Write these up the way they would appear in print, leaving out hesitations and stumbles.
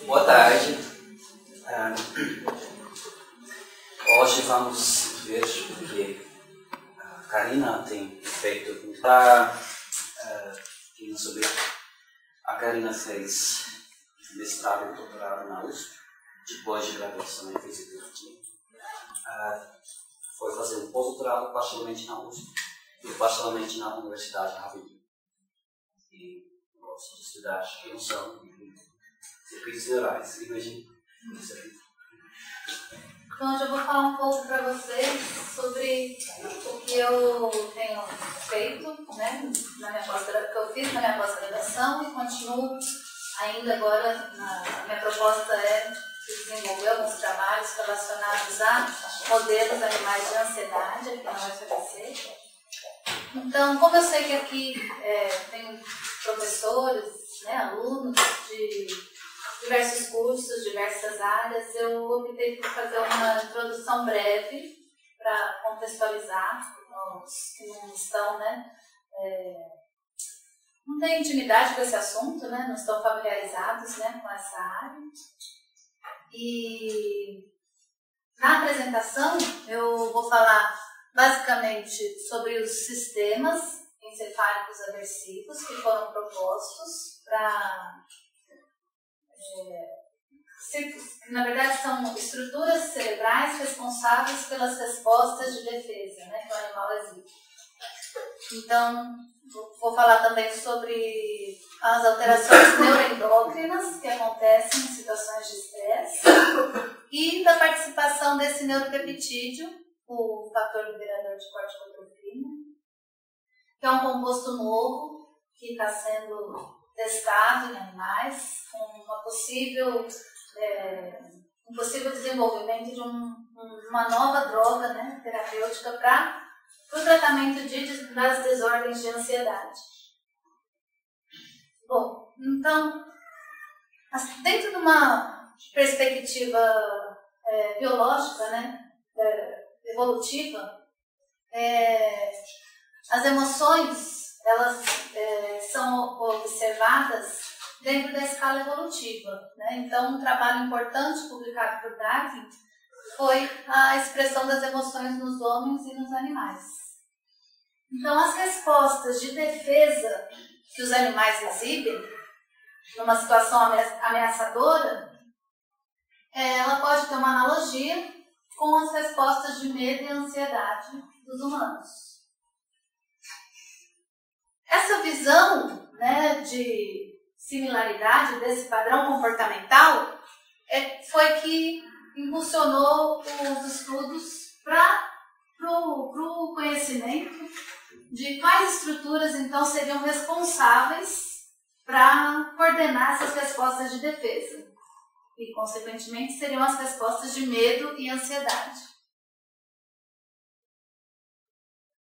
Boa tarde. Hoje vamos ver o que a Karina tem feito. Sobre a Karina fez mestrado e doutorado na USP, depois de graduação em física aqui. Foi fazer um pós-doutorado parcialmente na USP e parcialmente na Universidade Harvard. E gosto de estudar emoção e circuitos neurais. Imagina isso aqui. Então, hoje eu vou falar um pouco para vocês sobre o que eu tenho feito, né, que eu fiz na minha pós-graduação e continuo ainda agora. A minha proposta é desenvolver alguns trabalhos relacionados a modelos animais de ansiedade aqui na UFABC. Então, como eu sei que aqui tem professores, né, alunos de diversos cursos, diversas áreas, eu optei por fazer uma introdução breve para contextualizar os que não estão, né, não têm intimidade com esse assunto, né, não estão familiarizados, né, com essa área. E na apresentação eu vou falar basicamente sobre os sistemas encefálicos aversivos que foram propostos para... na verdade são estruturas cerebrais responsáveis pelas respostas de defesa, né, que o animal exibe. Então, vou falar também sobre as alterações neuroendócrinas que acontecem em situações de estresse e da participação desse neuropeptídeo, o fator liberador de corticotropina, que é um composto novo que está sendo testado em animais, com um possível desenvolvimento de uma nova droga, né, terapêutica para o tratamento das desordens de ansiedade. Bom, então, dentro de uma perspectiva biológica, né, evolutiva, as emoções elas são observadas dentro da escala evolutiva, né? Então, um trabalho importante publicado por Darwin foi a expressão das emoções nos homens e nos animais. Então, as respostas de defesa que os animais exibem numa situação ameaçadora, ela pode ter uma analogia com as respostas de medo e ansiedade dos humanos. Essa visão, né, de similaridade desse padrão comportamental foi que impulsionou os estudos para o conhecimento de quais estruturas então seriam responsáveis para coordenar essas respostas de defesa e, consequentemente, seriam as respostas de medo e ansiedade.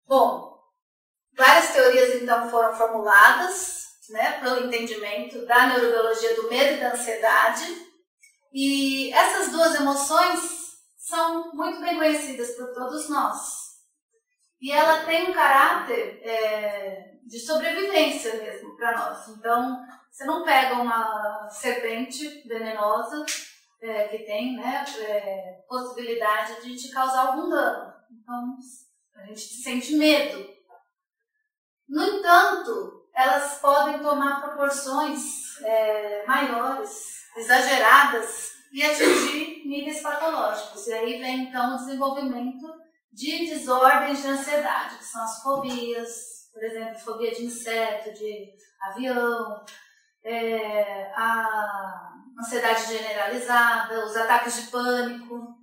Bom, várias teorias, então, foram formuladas, né, para o entendimento da neurobiologia do medo e da ansiedade. E essas duas emoções são muito bem conhecidas por todos nós. E ela tem um caráter de sobrevivência mesmo para nós. Então, você não pega uma serpente venenosa que tem, né, possibilidade de te causar algum dano. Então, a gente sente medo. No entanto, elas podem tomar proporções maiores, exageradas e atingir níveis patológicos. E aí vem, então, o desenvolvimento de desordens de ansiedade, que são as fobias, por exemplo, fobia de inseto, de avião, a ansiedade generalizada, os ataques de pânico.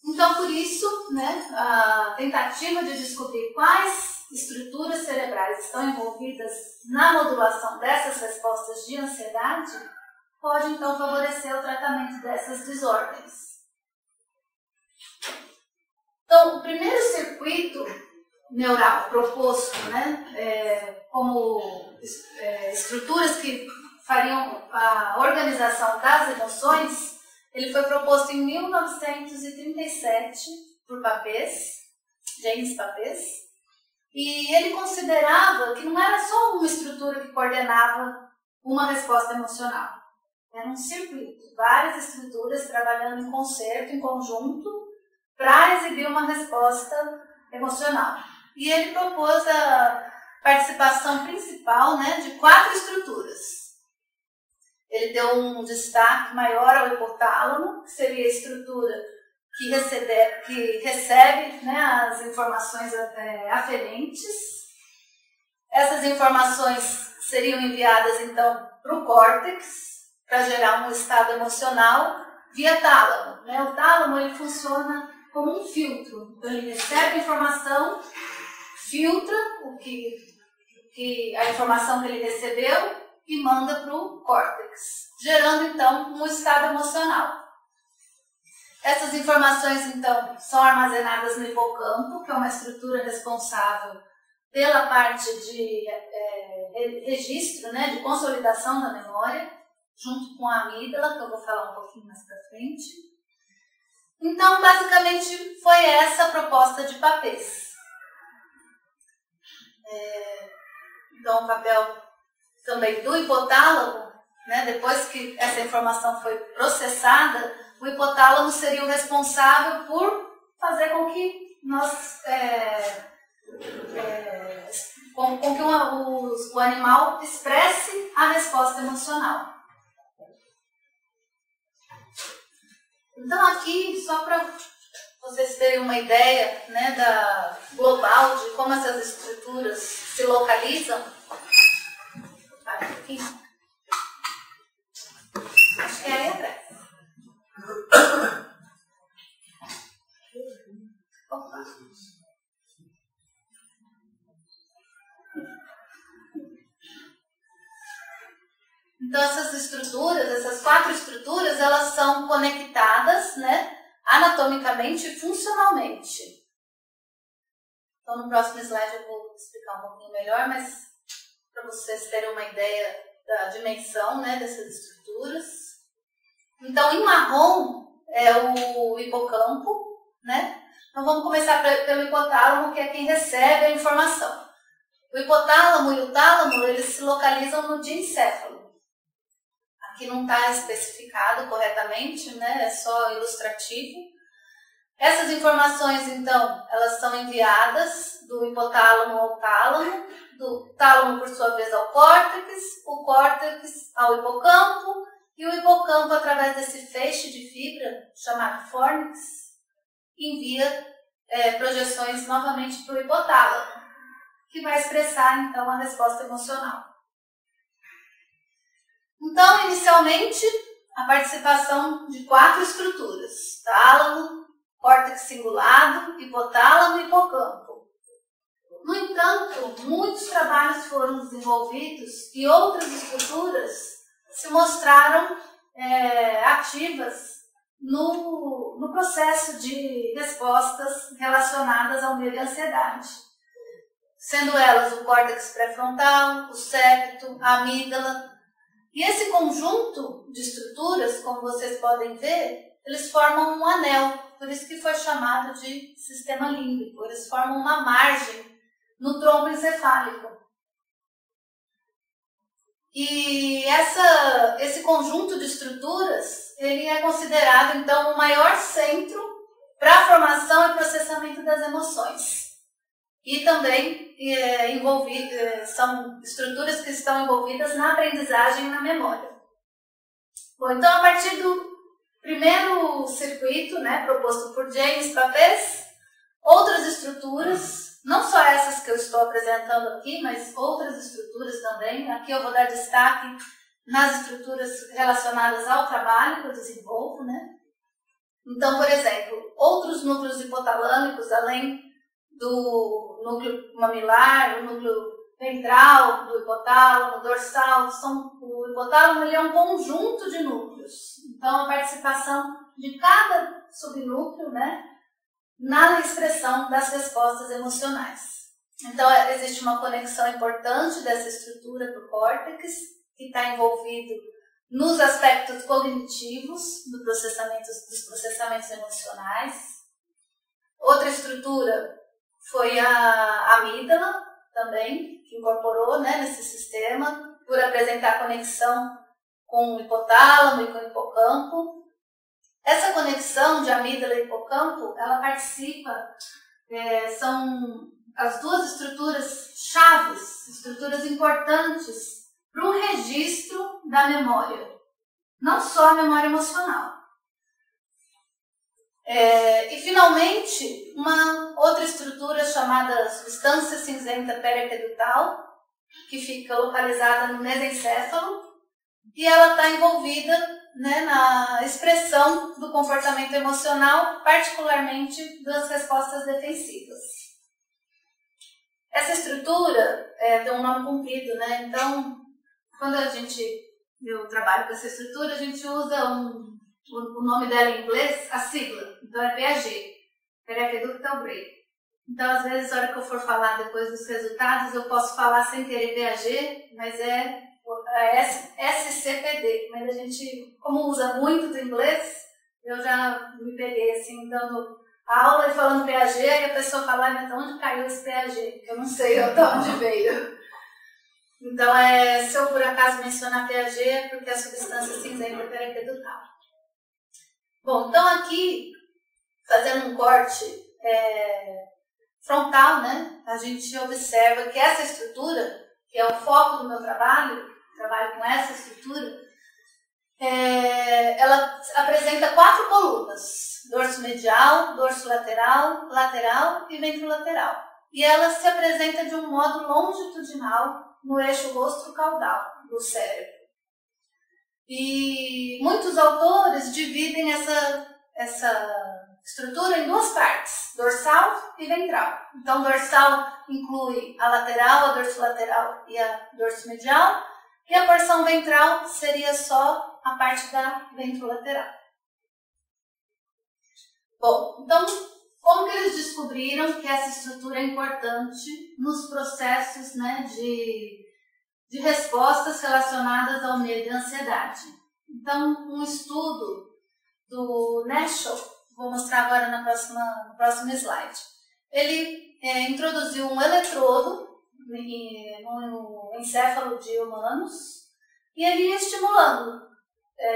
Então, por isso, né, a tentativa de descobrir quais estruturas cerebrais estão envolvidas na modulação dessas respostas de ansiedade pode, então, favorecer o tratamento dessas desordens. Então, o primeiro circuito neural proposto, né, como estruturas que fariam a organização das emoções, ele foi proposto em 1937 por Papez, James Papez, e ele considerava que não era só uma estrutura que coordenava uma resposta emocional, Era um circuito, várias estruturas trabalhando em concerto, em conjunto, para exibir uma resposta emocional. E ele propôs a participação principal, né, de 4 estruturas. Ele deu um destaque maior ao hipotálamo, que seria a estrutura que recebe, né, as informações aferentes. Essas informações seriam enviadas, então, para o córtex, para gerar um estado emocional, via tálamo. Né? O tálamo ele funciona como um filtro. Então, ele recebe a informação, filtra a informação que ele recebeu e manda para o córtex, gerando, então, um estado emocional. Essas informações, então, são armazenadas no hipocampo, que é uma estrutura responsável pela parte de registro, né, de consolidação da memória, junto com a amígdala, que eu vou falar um pouquinho mais para frente. Então, basicamente, foi essa a proposta de Papez. Então, o papel também do hipotálamo, né, depois que essa informação foi processada, o hipotálamo seria o responsável por fazer com que nós... com que o animal expresse a resposta emocional. Então aqui, só para vocês terem uma ideia, né, global de como essas estruturas se localizam. Aqui. Acho que é aí atrás. Opa. Então essas 4 estruturas, elas são conectadas, né, anatomicamente e funcionalmente. Então no próximo slide eu vou explicar um pouquinho melhor, mas para vocês terem uma ideia da dimensão, né, dessas estruturas. Então em marrom é o hipocampo, né? Então vamos começar pelo hipotálamo, que é quem recebe a informação. O hipotálamo e o tálamo, eles se localizam no diencéfalo. Aqui não está especificado corretamente, né? É só ilustrativo. Essas informações, então, elas são enviadas do hipotálamo ao tálamo, do tálamo, por sua vez, ao córtex, o córtex ao hipocampo, e o hipocampo, através desse feixe de fibra, chamado fórnix, envia projeções novamente para o hipotálamo, que vai expressar, então, a resposta emocional. Então, inicialmente, a participação de 4 estruturas: tálamo, córtex cingulado, hipotálamo e hipocampo. No entanto, muitos trabalhos foram desenvolvidos e outras estruturas se mostraram ativas no processo de respostas relacionadas ao medo e ansiedade, sendo elas o córtex pré-frontal, o septo, a amígdala. E esse conjunto de estruturas, como vocês podem ver, eles formam um anel, por isso que foi chamado de sistema límbico. Eles formam uma margem no tronco encefálico. E esse conjunto de estruturas, ele é considerado, então, o maior centro para a formação e processamento das emoções. E também são estruturas que estão envolvidas na aprendizagem e na memória. Bom, então, a partir do primeiro circuito, né, proposto por James Papez, outras estruturas, não só essas que eu estou apresentando aqui, mas outras estruturas também. Aqui eu vou dar destaque nas estruturas relacionadas ao trabalho que eu desenvolvo, né? Então, por exemplo, outros núcleos hipotalâmicos, além do núcleo mamilar, o núcleo ventral do hipotálamo, dorsal, o hipotálamo ele é um conjunto de núcleos. Então, a participação de cada subnúcleo, né, na expressão das respostas emocionais. Então, existe uma conexão importante dessa estrutura para o córtex, que está envolvido nos aspectos cognitivos dos processamentos emocionais. Outra estrutura foi a amígdala, também, que incorporou, né, nesse sistema, por apresentar conexão com o hipotálamo e com o hipocampo. Essa conexão de amígdala e hipocampo, ela participa, são as duas estruturas chaves, estruturas importantes para o registro da memória, não só a memória emocional. E finalmente, uma outra estrutura chamada substância cinzenta periaquedutal, que fica localizada no mesencéfalo, e ela está envolvida, né, na expressão do comportamento emocional, particularmente das respostas defensivas. Essa estrutura tem um nome comprido, né? Então, quando eu trabalho com essa estrutura, a gente usa o nome dela em inglês, a sigla. Então é PAG, Periaqueductal Break. Então, às vezes, na hora que eu for falar depois dos resultados, eu posso falar sem querer PAG, mas é SCPD. Mas a gente, como usa muito do inglês, eu já me peguei assim, dando aula e falando PAG, e a pessoa fala, mas de onde caiu esse PAG? Que eu não sei de onde veio. Então, se eu por acaso mencionar PAG, é porque a substância cinzenta periaquedutal. Bom, então aqui, fazendo um corte frontal, né, a gente observa que essa estrutura, que é o foco do meu trabalho com essa estrutura, ela apresenta 4 colunas: dorso medial, dorso lateral, lateral e ventrolateral. E ela se apresenta de um modo longitudinal no eixo rostro-caudal do cérebro. E muitos autores dividem essa estrutura em 2 partes, dorsal e ventral. Então, dorsal inclui a lateral, a dorso lateral e a dorso medial, e a porção ventral seria só a parte da ventrolateral. Bom, então, como que eles descobriram que essa estrutura é importante nos processos, né, de respostas relacionadas ao medo e ansiedade? Então, um estudo do Nashel, vou mostrar agora no próximo slide. Ele introduziu um eletrodo no encéfalo de humanos e ele ia estimulando,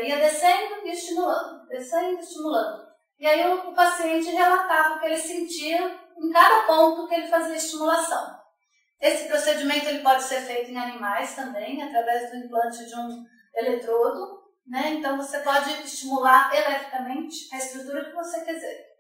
ia descendo e estimulando, descendo e estimulando. E aí o paciente relatava o que ele sentia em cada ponto que ele fazia estimulação. Esse procedimento ele pode ser feito em animais também, através do implante de um eletrodo, né? Então você pode estimular eletricamente a estrutura que você quiser.